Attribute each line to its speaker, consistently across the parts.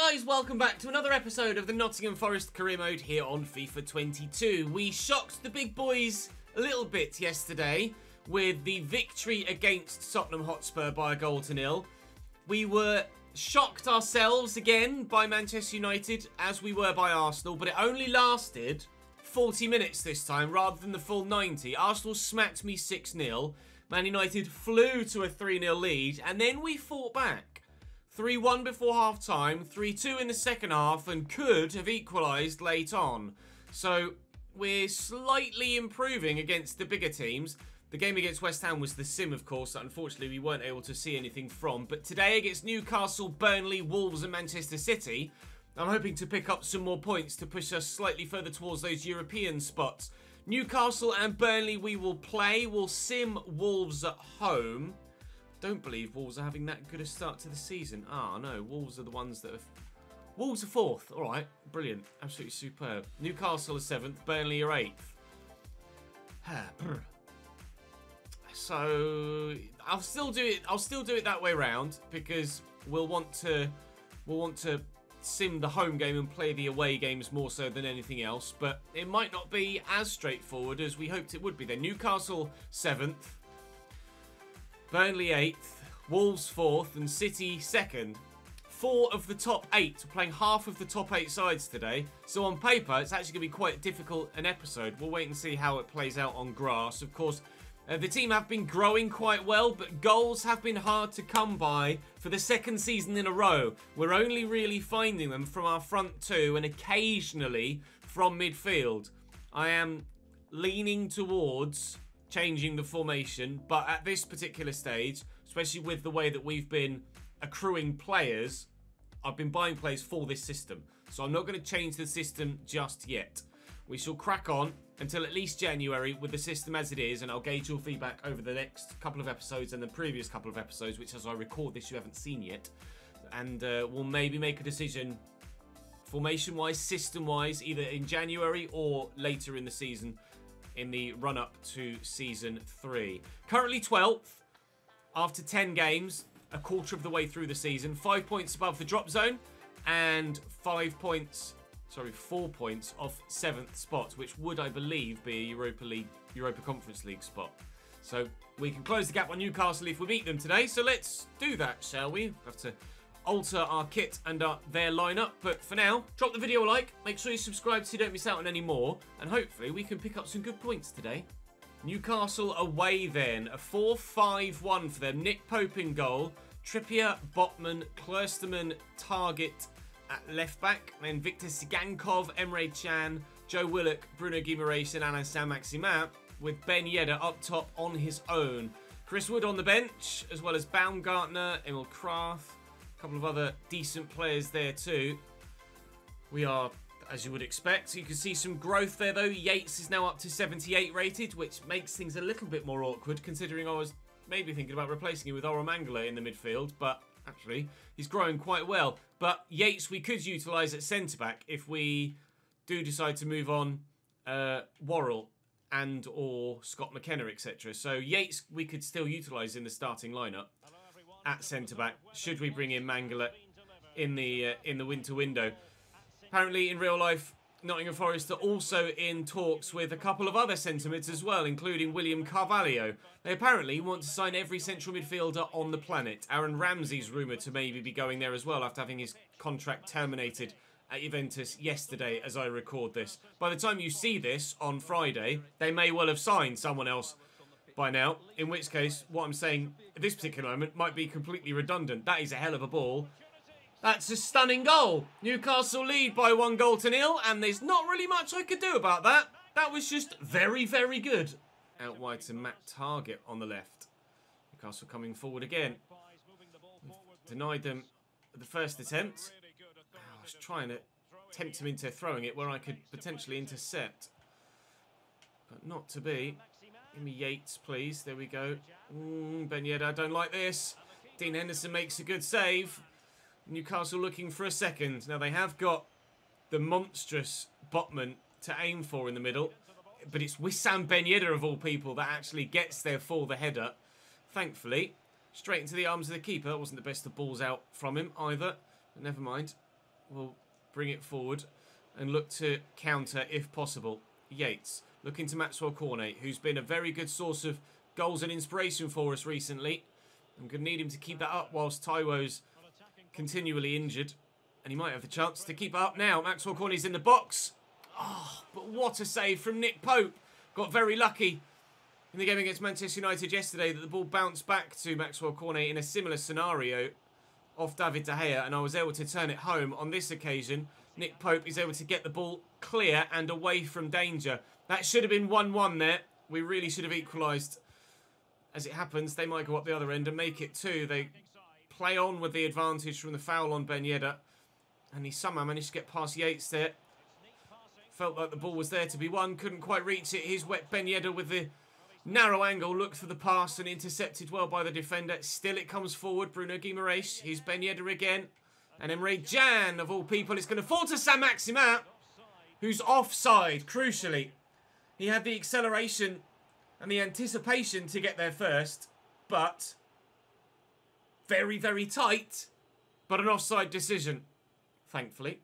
Speaker 1: guys, welcome back to another episode of the Nottingham Forest career mode here on FIFA 22. We shocked the big boys a little bit yesterday with the victory against Tottenham Hotspur by a goal to nil. We were shocked ourselves again by Manchester United as we were by Arsenal, but it only lasted 40 minutes this time rather than the full 90. Arsenal smacked me 6-0. Man United flew to a 3-0 lead, and then we fought back. 3-1 before half-time, 3-2 in the second half, and could have equalised late on. So, we're slightly improving against the bigger teams. The game against West Ham was the sim, of course, that unfortunately we weren't able to see anything from. But today against Newcastle, Burnley, Wolves and Manchester City, I'm hoping to pick up some more points to push us slightly further towards those European spots. Newcastle and Burnley we will play. We'll sim Wolves at home. Don't believe Wolves are having that good a start to the season. Ah, no. Wolves are the ones that have... Wolves are 4th. All right. Brilliant. Absolutely superb. Newcastle are 7th. Burnley are 8th. So I'll still do it that way round because we'll want to sim the home game and play the away games more so than anything else. But it might not be as straightforward as we hoped it would be. Then Newcastle 7th. Burnley 8th, Wolves 4th, and City 2nd. 4 of the top 8. We're playing half of the top 8 sides today. So on paper, it's actually going to be quite difficult an episode. We'll wait and see how it plays out on grass. Of course, the team have been growing quite well, but goals have been hard to come by for the second season in a row. We're only really finding them from our front two and occasionally from midfield. I am leaning towards changing the formation, but at this particular stage, especially with the way that we've been accruing players, I've been buying players for this system. So I'm not going to change the system just yet. We shall crack on until at least January with the system as it is, and I'll gauge your feedback over the next couple of episodes and the previous couple of episodes, which as I record this you haven't seen yet. And we'll maybe make a decision formation-wise, system-wise, either in January or later in the season, in the run-up to Season 3. Currently 12th, after 10 games, a quarter of the way through the season. 5 points above the drop zone, and 4 points off 7th spot, which would, I believe, be a Europa Conference League spot. So we can close the gap on Newcastle if we beat them today. So let's do that, shall we? Have to alter our kit and their lineup, but for now, drop the video a like, make sure you subscribe so you don't miss out on any more, and hopefully we can pick up some good points today. Newcastle away then, a 4-5-1 for them. Nick Pope in goal, Trippier, Botman, Klosterman, Target at left back, then Victor Sigankov, Emre Can, Joe Willock, Bruno Guimaraes and Alain Saint-Maximin, with Ben Yedder up top on his own. Chris Wood on the bench, as well as Baumgartner, Emil Kraft, a couple of other decent players there too. We are, as you would expect, you can see some growth there though. Yates is now up to 78 rated, which makes things a little bit more awkward considering I was maybe thinking about replacing him with Oromangala in the midfield, but actually he's growing quite well. But Yates we could utilise at centre-back if we do decide to move on Worrell and or Scott McKenna, etc. So Yates we could still utilise in the starting lineup at centre-back, should we bring in Mangala in the winter window. Apparently, in real life, Nottingham Forest are also in talks with a couple of other centre-mids as well, including William Carvalho. They apparently want to sign every central midfielder on the planet. Aaron Ramsey's rumoured to maybe be going there as well after having his contract terminated at Juventus yesterday as I record this. By the time you see this on Friday, they may well have signed someone else by now, in which case, what I'm saying at this particular moment might be completely redundant. That is a hell of a ball. That's a stunning goal. Newcastle lead by 1-0, and there's not really much I could do about that. That was just very, very good. Out wide to Matt Target on the left. Newcastle coming forward again. Denied them at the first attempt. I was trying to tempt him into throwing it where I could potentially intercept. But not to be. Give me Yates, please. There we go. Ben Yedder, I don't like this. Dean Henderson makes a good save. Newcastle looking for a second. Now, they have got the monstrous Botman to aim for in the middle. But it's Wissam Ben Yedder, of all people, that actually gets there for the header. Thankfully. Straight into the arms of the keeper. That wasn't the best of balls out from him either. But never mind. will bring it forward and look to counter if possible. Yates looking to Maxwell Cornet, who's been a very good source of goals and inspiration for us recently. I'm going to need him to keep that up whilst Taiwo's continually injured. And he might have the chance to keep it up now. Maxwell Cornet's in the box. Oh, but what a save from Nick Pope. Got very lucky in the game against Manchester United yesterday that the ball bounced back to Maxwell Cornet in a similar scenario off David De Gea, and I was able to turn it home. On this occasion, Nick Pope is able to get the ball clear and away from danger. That should have been 1-1 there. We really should have equalised. As it happens, they might go up the other end and make it 2. They play on with the advantage from the foul on Ben Yedder. And he somehow managed to get past Yates there. Felt like the ball was there to be won. Couldn't quite reach it. Here's Ben Yedder with the narrow angle. Looked for the pass and intercepted well by the defender. Still it comes forward. Bruno Guimaraes. Here's Ben Yedder again. And Emre Can, of all people, is going to fall to Saint-Maximin, who's offside, crucially. He had the acceleration and the anticipation to get there first, but very, very tight, but an offside decision, thankfully.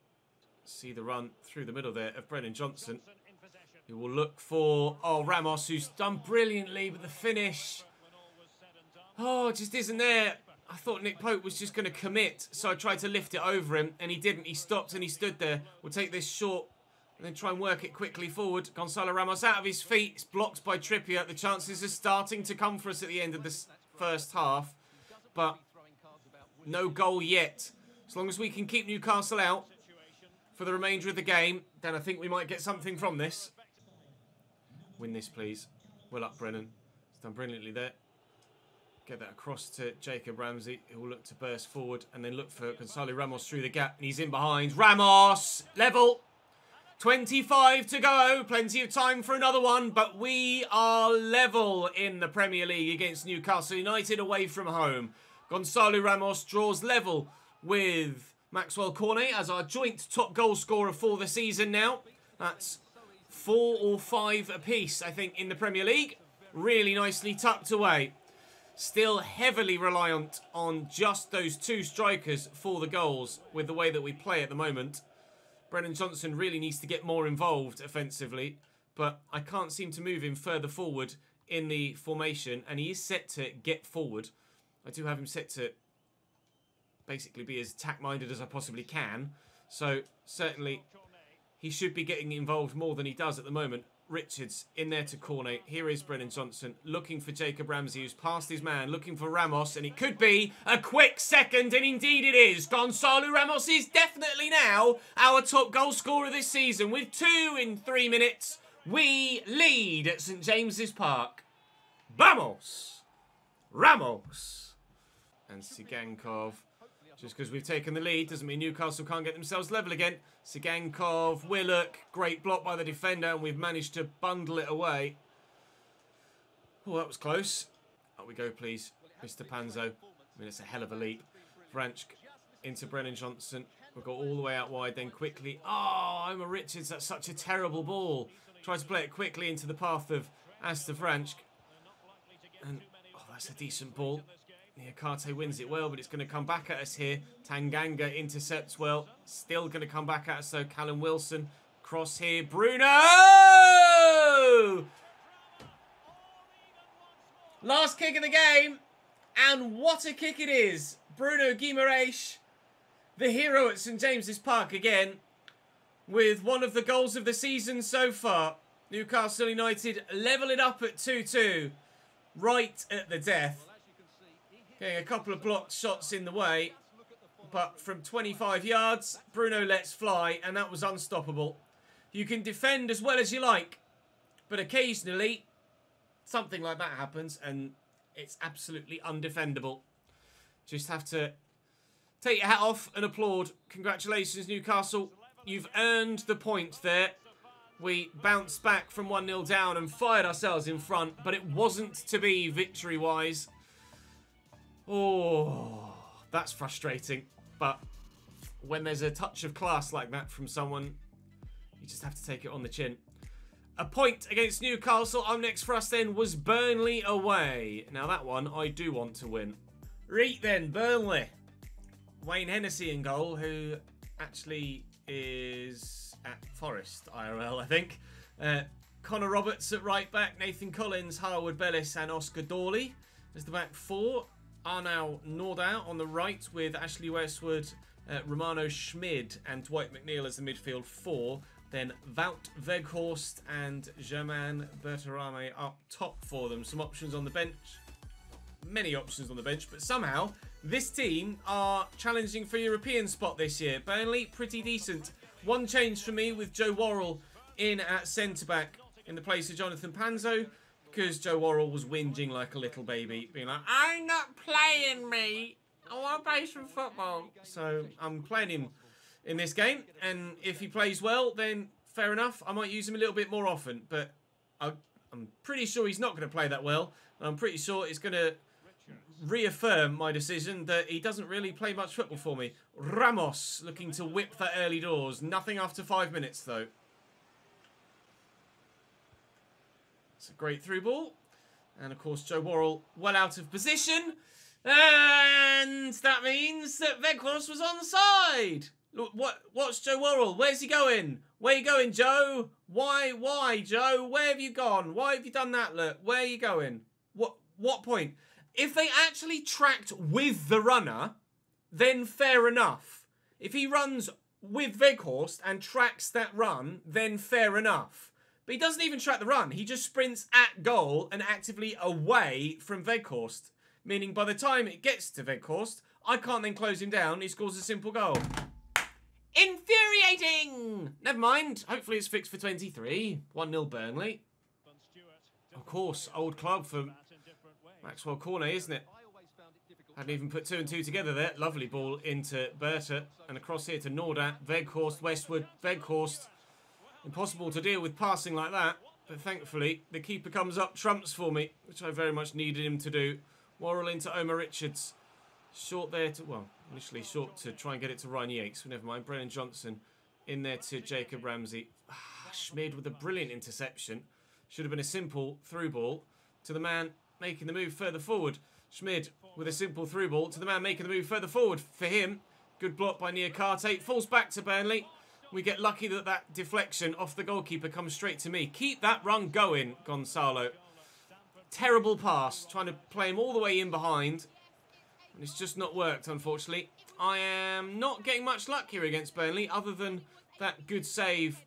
Speaker 1: See the run through the middle there of Brennan Johnson, who will look for, Ramos, who's done brilliantly, but the finish, it just isn't there. I thought Nick Pope was just going to commit, so I tried to lift it over him, and he didn't. He stopped and he stood there. We'll take this short and then try and work it quickly forward. Gonzalo Ramos out of his feet. It's blocked by Trippier. The chances are starting to come for us at the end of this first half, but no goal yet. As long as we can keep Newcastle out for the remainder of the game, then I think we might get something from this. Win this, please. Well up, Brennan. He's done brilliantly there. Get that across to Jacob Ramsey, who will look to burst forward and then look for Gonzalo Ramos through the gap. And he's in behind. Ramos! Level! 25 to go. Plenty of time for another one. But we are level in the Premier League against Newcastle United away from home. Gonzalo Ramos draws level with Maxwell Cornet as our joint top goal scorer for the season now. That's 4 or 5 apiece, I think, in the Premier League. Really nicely tucked away. Still heavily reliant on just those 2 strikers for the goals with the way that we play at the moment. Brennan Johnson really needs to get more involved offensively, but I can't seem to move him further forward in the formation, and he is set to get forward. I do have him set to basically be as attack-minded as I possibly can, so certainly he should be getting involved more than he does at the moment. Richards in there to Cornet. Here is Brennan Johnson looking for Jacob Ramsey, who's past his man, looking for Ramos, and it could be a quick second, and indeed it is. Gonzalo Ramos is definitely now our top goal scorer this season. With 2 in 3 minutes, we lead at St James's Park. Vamos! Ramos! And Sigankov. Just because we've taken the lead doesn't mean Newcastle can't get themselves level again. Sigankov, Willock, great block by the defender, and we've managed to bundle it away. Oh, that was close. Up we go, please, Mr. Panzo. I mean, it's a hell of a leap. Franchk into Brennan Johnson. We'll go all the way out wide, then quickly. Oh, Omar Richards, that's such a terrible ball. Tries to play it quickly into the path of Astor Franchk. And, that's a decent ball. Niakate wins it well, but it's going to come back at us here. Tanganga intercepts well. Still going to come back at us, though. Callum Wilson. Cross here. Bruno! Last kick of the game. And what a kick it is. Bruno Guimaraes, the hero at St James's Park again, with one of the goals of the season so far. Newcastle United level it up at 2-2. Right at the death. Getting a couple of blocked shots in the way, but from 25 yards, Bruno lets fly, and that was unstoppable. You can defend as well as you like, but occasionally, something like that happens, and it's absolutely undefendable. Just have to take your hat off and applaud. Congratulations, Newcastle. You've earned the point there. We bounced back from 1-0 down and fired ourselves in front, but it wasn't to be victory-wise. Oh, that's frustrating. But when there's a touch of class like that from someone, you just have to take it on the chin. A point against Newcastle. Up next for us then was Burnley away. Now that one I do want to win. Right then, Burnley. Wayne Hennessy in goal, who actually is at Forest IRL, I think. Connor Roberts at right back, Nathan Collins, Harwood Bellis and Oscar Dawley as the back four. Arnau Nordau on the right with Ashley Westwood, Romano Schmid and Dwight McNeil as the midfield four. Then Wout Weghorst and Germain Berterame up top for them. Some options on the bench. Many options on the bench, but somehow this team are challenging for European spot this year. Burnley, pretty decent. One change for me with Joe Worrell in at centre-back in the place of Jonathan Panzo, because Joe Worrell was whinging like a little baby, being like, I'm not playing me. I want to play some football. So I'm playing him in this game, and if he plays well, then fair enough. I might use him a little bit more often, but I'm pretty sure he's not going to play that well. And I'm pretty sure it's going to reaffirm my decision that he doesn't really play much football for me. Ramos looking to whip that early doors. Nothing after 5 minutes, though. It's a great through ball. And, of course, Joe Worrell well out of position. And that means that Weghorst was onside. Look, what's Joe Worrell? Where's he going? Where are you going, Joe? Why, Joe? Where have you gone? Why have you done that, look? Where are you going? What point? If they actually tracked with the runner, then fair enough. If he runs with Weghorst and tracks that run, then fair enough. But he doesn't even track the run. He just sprints at goal and actively away from Weghorst. Meaning by the time it gets to Weghorst, I can't then close him down. He scores a simple goal. Infuriating! Never mind. Hopefully it's fixed for 23. 1-0 Burnley. Of course, old club for Maxwell Cornet, isn't it? Hadn't even put 2 and 2 together there. Lovely ball into Berta. And across here to Nordau. Weghorst, Westwood, Weghorst. Impossible to deal with passing like that. But thankfully, the keeper comes up trumps for me, which I very much needed him to do. Worrell into Omar Richards. Short there to, well, initially short to try and get it to Ryan Yates. But never mind. Brennan Johnson in there to Jacob Ramsey. Schmid with a brilliant interception. Should have been a simple through ball to the man making the move further forward. Schmid with a simple through ball to the man making the move further forward. For him, good block by Niakate. Falls back to Burnley. We get lucky that that deflection off the goalkeeper comes straight to me. Keep that run going, Gonzalo. Terrible pass. Trying to play him all the way in behind. And it's just not worked, unfortunately. I am not getting much luck here against Burnley, other than that good save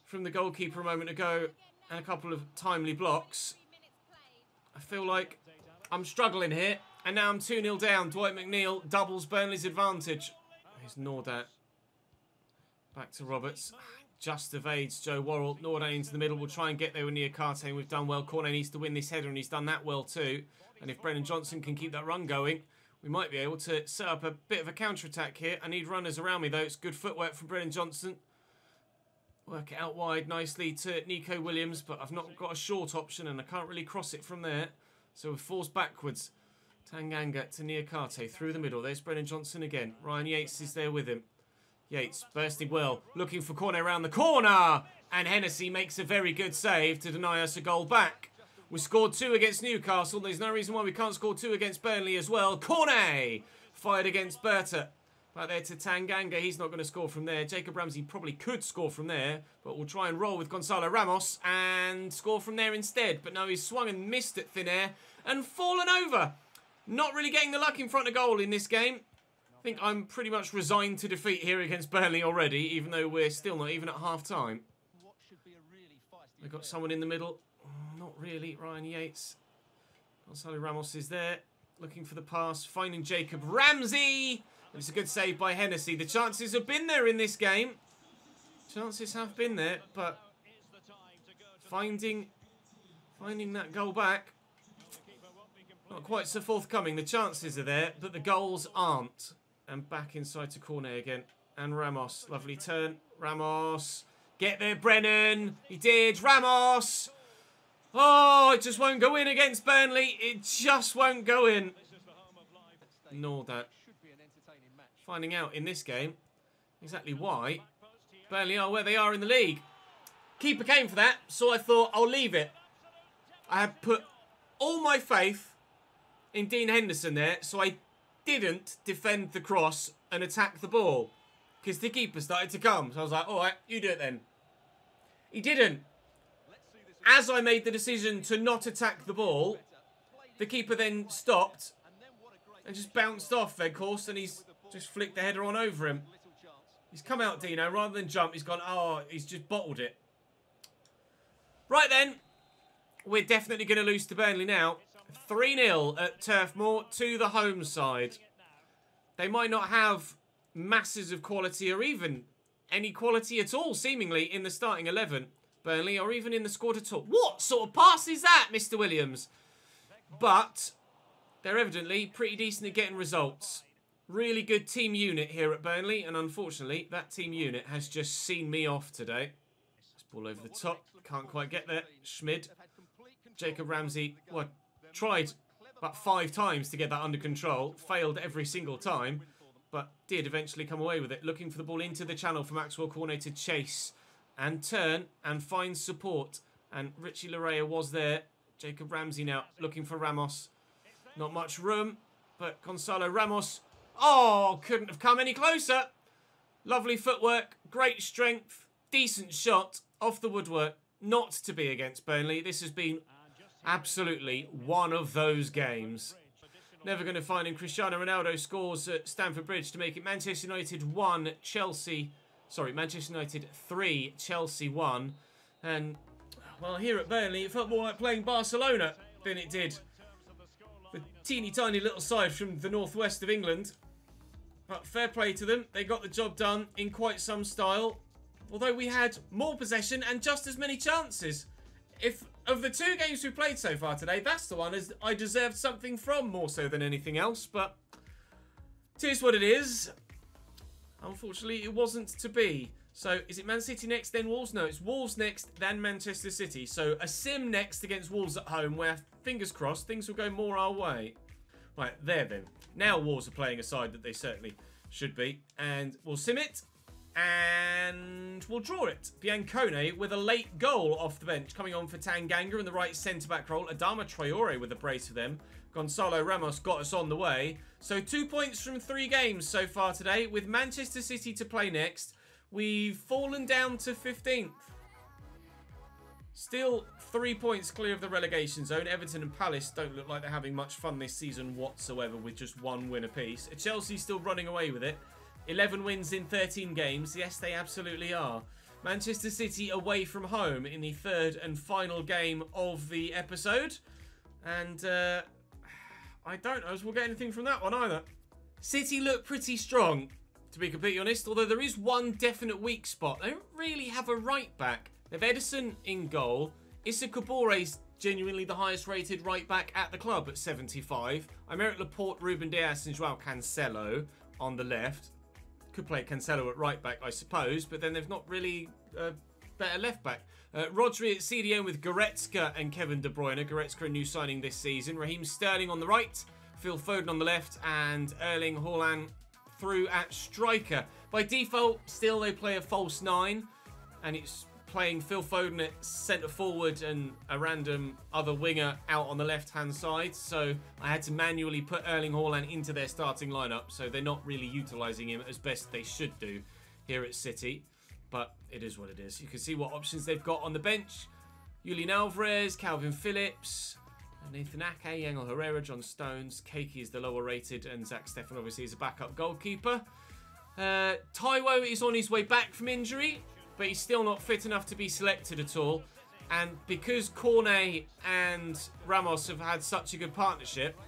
Speaker 1: from the goalkeeper a moment ago and a couple of timely blocks. I feel like I'm struggling here. And now I'm 2-0 down. Dwight McNeil doubles Burnley's advantage. Here's Nordau. Back to Roberts. Just evades Joe Worrell. Nordau into the middle. We'll try and get there with Niakate. And we've done well. Cornet needs to win this header, and he's done that well too. And if Brennan Johnson can keep that run going, we might be able to set up a bit of a counter-attack here. I need runners around me, though. It's good footwork from Brennan Johnson. Work it out wide nicely to Nico Williams, but I've not got a short option, and I can't really cross it from there. So we're forced backwards. Tanganga to Niakate through the middle. There's Brennan Johnson again. Ryan Yates is there with him. Yates bursting well, looking for Cornet around the corner. And Hennessy makes a very good save to deny us a goal back. We scored 2 against Newcastle. There's no reason why we can't score 2 against Burnley as well. Cornet fired against Berta. Back there to Tanganga. He's not going to score from there. Jacob Ramsey probably could score from there, but we'll try and roll with Gonzalo Ramos and score from there instead. But no, he's swung and missed at thin air and fallen over. Not really getting the luck in front of goal in this game. I think I'm pretty much resigned to defeat here against Burnley already, even though we're still not even at half-time. They've got someone in the middle. Not really. Ryan Yates. Gonzalo Ramos is there. Looking for the pass. Finding Jacob Ramsey. And it's a good save by Hennessy. The chances have been there in this game. Chances have been there, but finding that goal back, not quite so forthcoming. The chances are there, but the goals aren't. And back inside to Cornet again. And Ramos. Lovely turn. Ramos. Get there, Brennan. He did. Ramos. Oh, it just won't go in against Burnley. It just won't go in. Nor that. Finding out in this game exactly why Burnley are where they are in the league. Keeper came for that, so I thought I'll leave it. I had put all my faith in Dean Henderson there, so I didn't defend the cross and attack the ball. because the keeper started to come. So I was like, all right, you do it then. He didn't. As I made the decision to not attack the ball, the keeper then stopped and just bounced off Weghorst, and he's just flicked the header on over him. He's come out, Dino. Rather than jump, he's gone, oh, he's just bottled it. Right then, we're definitely going to lose to Burnley now. 3-0 at Turf Moor to the home side. They might not have masses of quality or even any quality at all, seemingly, in the starting 11. Burnley, or even in the squad at all. What sort of pass is that, Mr. Williams? But they're evidently pretty decent at getting results. Really good team unit here at Burnley, and unfortunately, that team unit has just seen me off today. This ball over the top. Can't quite get there. Schmid. Jacob Ramsey, well, tried about 5 times to get that under control. Failed every single time, but did eventually come away with it. Looking for the ball into the channel for Maxwell Cornet to chase and turn and find support. And Richie Laryea was there. Jacob Ramsey now looking for Ramos. Not much room, but Gonzalo Ramos, oh, couldn't have come any closer. Lovely footwork, great strength, decent shot off the woodwork. Not to be against Burnley. This has been absolutely one of those games. Never going to find him. Cristiano Ronaldo scores at Stamford Bridge to make it Manchester United 1, Manchester United 3, Chelsea 1. And, well, here at Burnley, it felt more like playing Barcelona than it did the teeny tiny little side from the northwest of England. But fair play to them. They got the job done in quite some style. Although we had more possession and just as many chances. If of the 2 games we've played so far today, that's the one I deserved something from more so than anything else. But it is what it is. Unfortunately, it wasn't to be. So, is it Man City next, then Wolves? No, it's Wolves next, then Manchester City. So, a sim next against Wolves at home where, fingers crossed, things will go more our way. Right, there then. Now Wolves are playing a side that they certainly should be. And we'll sim it. And we'll draw it. Biancone with a late goal off the bench. Coming on for Tanganga in the right centre-back role. Adama Traore with a brace for them. Gonzalo Ramos got us on the way. So 2 points from 3 games so far today. With Manchester City to play next, we've fallen down to 15th. Still 3 points clear of the relegation zone. Everton and Palace don't look like they're having much fun this season whatsoever with just 1 win apiece. Chelsea's still running away with it. 11 wins in 13 games. Yes, they absolutely are. Manchester City away from home in the 3rd and final game of the episode. And I don't know if we'll get anything from that one either. City look pretty strong, to be completely honest. Although there is one definite weak spot. They don't really have a right back. They have Ederson in goal. Issa Kabore's genuinely the highest rated right back at the club at 75. Aymeric Laporte, Ruben Dias and Joao Cancelo on the left. Could play Cancelo at right back, I suppose, but then they've not really a better left back. Rodri at CDM with Goretzka and Kevin De Bruyne. Goretzka a new signing this season. Raheem Sterling on the right, Phil Foden on the left, and Erling Haaland through at striker. By default, still they play a false 9, and it's playing Phil Foden at centre forward and a random other winger out on the left-hand side. So I had to manually put Erling Haaland into their starting lineup. So they're not really utilising him as best they should do here at City. But it is what it is. You can see what options they've got on the bench. Julian Alvarez, Calvin Phillips, Nathan Ake, Angel Herrera, John Stones. Keiki is the lower rated, and Zach Steffen obviously is a backup goalkeeper. Taiwo is on his way back from injury, but he's still not fit enough to be selected at all. And because Cornet and Ramos have had such a good partnership,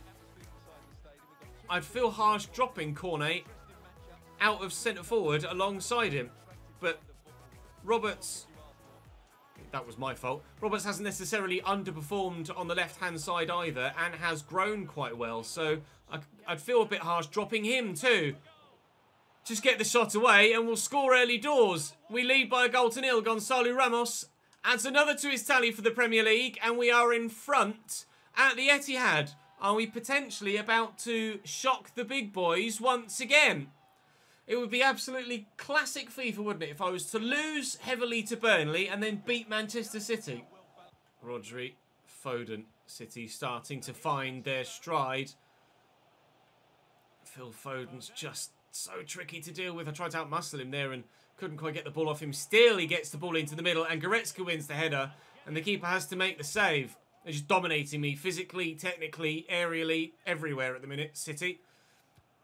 Speaker 1: I'd feel harsh dropping Cornet out of centre forward alongside him. But Roberts, that was my fault. Roberts hasn't necessarily underperformed on the left-hand side either and has grown quite well. So I'd feel a bit harsh dropping him too. Just get the shot away and we'll score early doors. We lead by a goal to 0. Gonzalo Ramos adds another to his tally for the Premier League, and we are in front at the Etihad. Are we potentially about to shock the big boys once again? It would be absolutely classic FIFA, wouldn't it, if I was to lose heavily to Burnley and then beat Manchester City. Rodri, Foden, City starting to find their stride. Phil Foden's just so tricky to deal with. I tried to outmuscle him there and couldn't quite get the ball off him. Still, he gets the ball into the middle, and Goretzka wins the header, and the keeper has to make the save. They're just dominating me physically, technically, aerially, everywhere at the minute, City.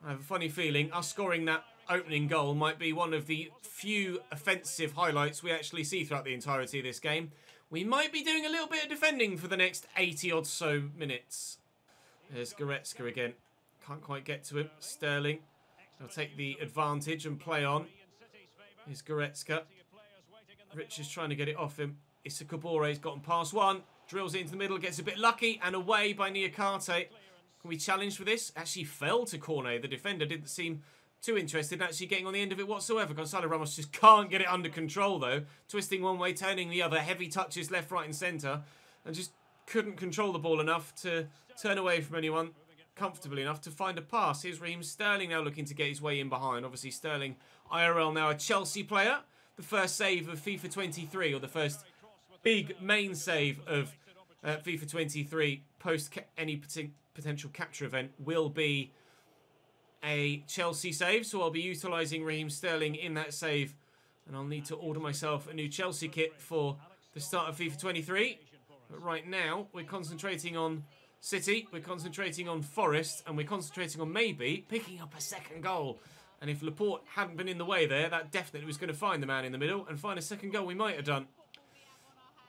Speaker 1: I have a funny feeling us scoring that opening goal might be one of the few offensive highlights we actually see throughout the entirety of this game. We might be doing a little bit of defending for the next 80 odd so minutes. There's Goretzka again. Can't quite get to him. Sterling. They'll take the advantage and play on. Here's Goretzka. Rich is trying to get it off him. Issa Kabore's gotten past one. Drills it into the middle. Gets a bit lucky. And away by Niakate. Can we challenge for this? Actually fell to Cornet. The defender didn't seem too interested in actually getting on the end of it whatsoever. Gonzalo Ramos just can't get it under control though. Twisting one way, turning the other. Heavy touches left, right and centre. And just couldn't control the ball enough to turn away from anyone comfortably enough to find a pass. Here's Raheem Sterling now looking to get his way in behind. Obviously Sterling, IRL now a Chelsea player. The first save of FIFA 23, or the first big main save of FIFA 23 post any potential capture event will be a Chelsea save. So I'll be utilising Raheem Sterling in that save. And I'll need to order myself a new Chelsea kit for the start of FIFA 23. But right now, we're concentrating on City, we're concentrating on Forest, and we're concentrating on maybe picking up a second goal. And if Laporte hadn't been in the way there, that definitely was going to find the man in the middle and find a second goal. We might have done.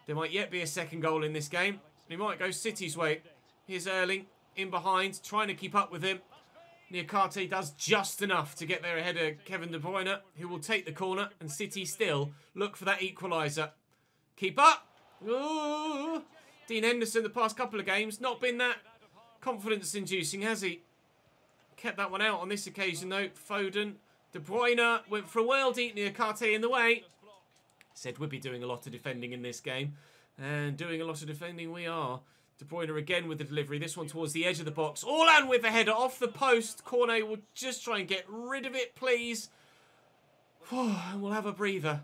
Speaker 1: There might yet be a second goal in this game. He might go City's way. Here's Erling in behind, trying to keep up with him. Niakate does just enough to get there ahead of Kevin De Bruyne, who will take the corner, and City still look for that equaliser. Keep up! Ooh. Dean Henderson the past couple of games not been that confidence-inducing, has he? Kept that one out on this occasion though. Foden, De Bruyne went for a worldie. Niakate in the way. Said we'd be doing a lot of defending in this game, and doing a lot of defending we are. De Bruyne again with the delivery. This one towards the edge of the box. Orlan with the header off the post. Cornet will just try and get rid of it, please. And we'll have a breather.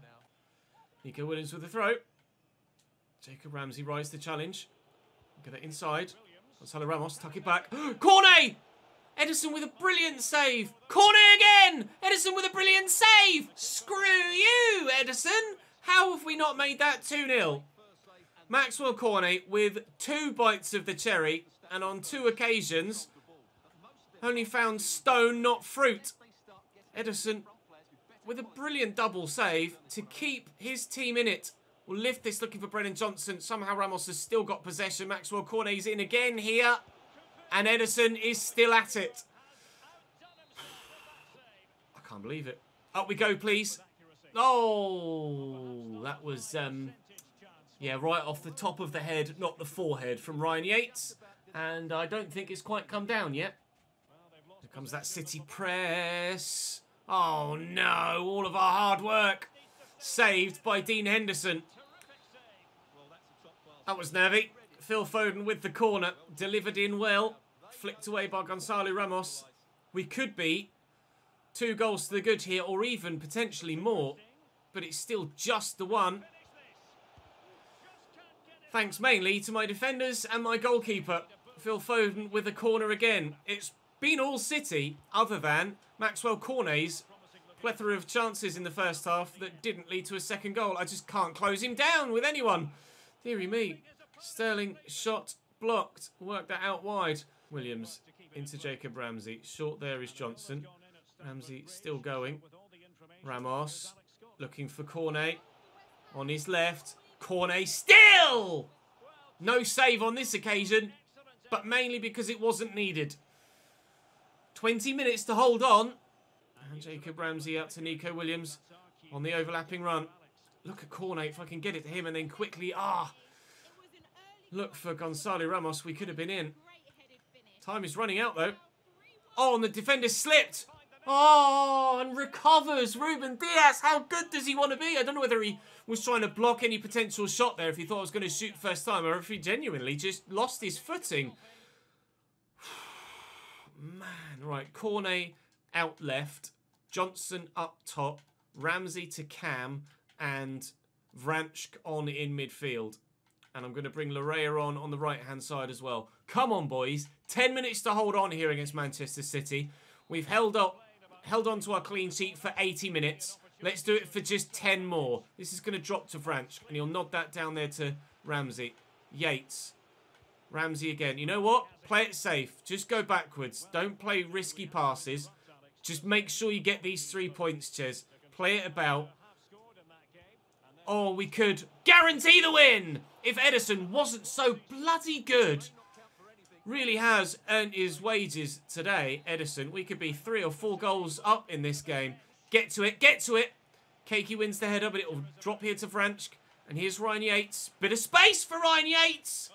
Speaker 1: Nico Williams with the throw. Jacob Ramsey rides the challenge. Get it inside. Gonzalo Ramos, tuck it back. Cornet! Ederson with a brilliant save. Cornet again! Ederson with a brilliant save! Screw you, Ederson! How have we not made that 2-0? Maxwell Cornet with 2 bites of the cherry, and on 2 occasions only found stone, not fruit. Ederson with a brilliant double save to keep his team in it. We'll lift this looking for Brennan Johnson. Somehow Ramos has still got possession. Maxwell Cornet's in again here. And Ederson is still at it. I can't believe it. Up we go, please. Oh, that was, yeah, right off the top of the head, not the forehead, from Ryan Yates. And I don't think it's quite come down yet. Here comes that City press. Oh, no. All of our hard work saved by Dean Henderson. That was nervy. Phil Foden with the corner. Delivered in well. Flicked away by Gonzalo Ramos. We could be 2 goals to the good here, or even potentially more. But it's still just the one. Thanks mainly to my defenders and my goalkeeper. Phil Foden with the corner again. It's been all City, other than Maxwell Cornet's plethora of chances in the first half that didn't lead to a second goal. I just can't close him down with anyone. Deary me. Sterling shot blocked. Worked that out wide. Williams into Jacob Ramsey. Short there is Johnson. Ramsey still going. Ramos looking for Cornet. On his left. Cornet still! No save on this occasion, but mainly because it wasn't needed. 20 minutes to hold on. And Jacob Ramsey out to Nico Williams on the overlapping run. Look at Cornet, if I can get it to him, and then quickly, look for Gonzalo Ramos. We could have been in. Time is running out, though. Oh, and the defender slipped. Oh, and recovers. Ruben Dias, how good does he want to be? I don't know whether he was trying to block any potential shot there, if he thought I was going to shoot first time, or if he genuinely just lost his footing. Man, right. Cornet out left. Johnson up top. Ramsey to Cam. And Vranchk on in midfield. And I'm going to bring Larea on the right-hand side as well. Come on, boys. 10 minutes to hold on here against Manchester City. We've held up held on to our clean sheet for 80 minutes. Let's do it for just 10 more. This is going to drop to Franch, and he'll nod that down there to Ramsey. Yates. Ramsey again. You know what? Play it safe. Just go backwards. Don't play risky passes. Just make sure you get these 3 points, Ches. Play it about. Oh, we could guarantee the win if Ederson wasn't so bloody good. Really has earned his wages today, Ederson. We could be 3 or 4 goals up in this game. Get to it, get to it. Keiki wins the header, but it will drop here to Franch. And here's Ryan Yates. Bit of space for Ryan Yates.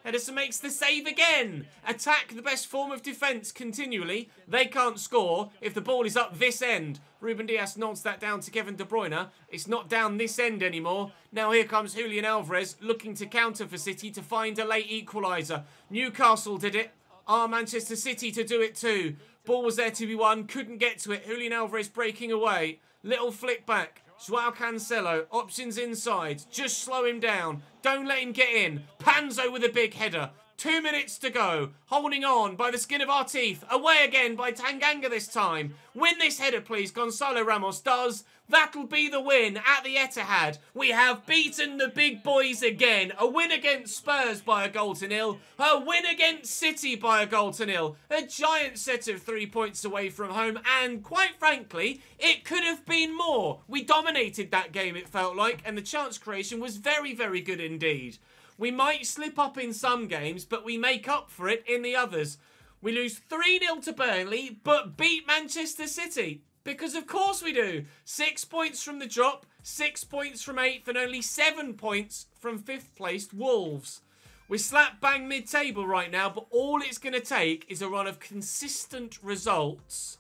Speaker 1: Ederson makes the save again. Attack, the best form of defence, continually. They can't score if the ball is up this end. Ruben Dias nods that down to Kevin De Bruyne. It's not down this end anymore. Now here comes Julian Alvarez looking to counter for City to find a late equaliser. Newcastle did it. Manchester City to do it too. Ball was there to be won. Couldn't get to it. Julian Alvarez breaking away. Little flick back. Joao Cancelo, options inside. Just slow him down. Don't let him get in. Panzo with a big header. 2 minutes to go. Holding on by the skin of our teeth. Away again by Tanganga this time. Win this header, please. Gonzalo Ramos does. That'll be the win at the Etihad. We have beaten the big boys again. A win against Spurs by 1-0. A win against City by 1-0. A giant set of 3 points away from home. And quite frankly, it could have been more. We dominated that game, it felt like. And the chance creation was very, very good indeed. We might slip up in some games, but we make up for it in the others. We lose 3-0 to Burnley, but beat Manchester City. Because of course we do. 6 points from the drop, 6 points from 8th, and only 7 points from 5th placed Wolves. We're slap bang mid-table right now, but all it's going to take is a run of consistent results,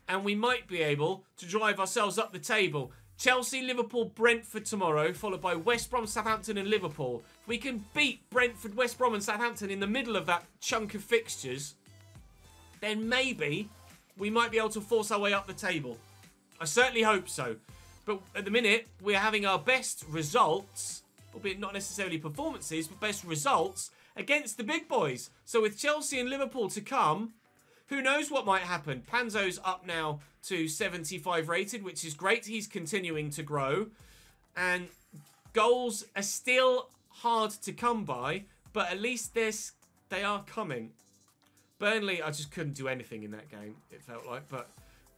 Speaker 1: and we might be able to drive ourselves up the table. Chelsea, Liverpool, Brentford tomorrow, followed by West Brom, Southampton and Liverpool. If we can beat Brentford, West Brom and Southampton in the middle of that chunk of fixtures, then maybe we might be able to force our way up the table. I certainly hope so. But at the minute, we're having our best results, albeit not necessarily performances, but best results against the big boys. So with Chelsea and Liverpool to come, who knows what might happen. Panzo's up now to 75 rated, which is great. He's continuing to grow. And goals are still hard to come by, but at least they are coming. Burnley, I just couldn't do anything in that game, it felt like. But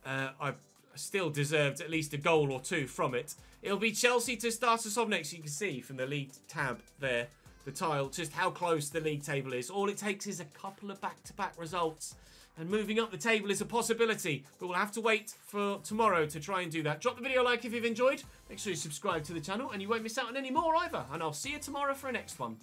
Speaker 1: I still deserved at least a goal or 2 from it. It'll be Chelsea to start us off next. You can see from the league tab there, the tile, just how close the league table is. All it takes is a couple of back-to-back results. And moving up the table is a possibility. But we'll have to wait for tomorrow to try and do that. Drop the video a like if you've enjoyed. Make sure you subscribe to the channel and you won't miss out on any more either. And I'll see you tomorrow for a next one.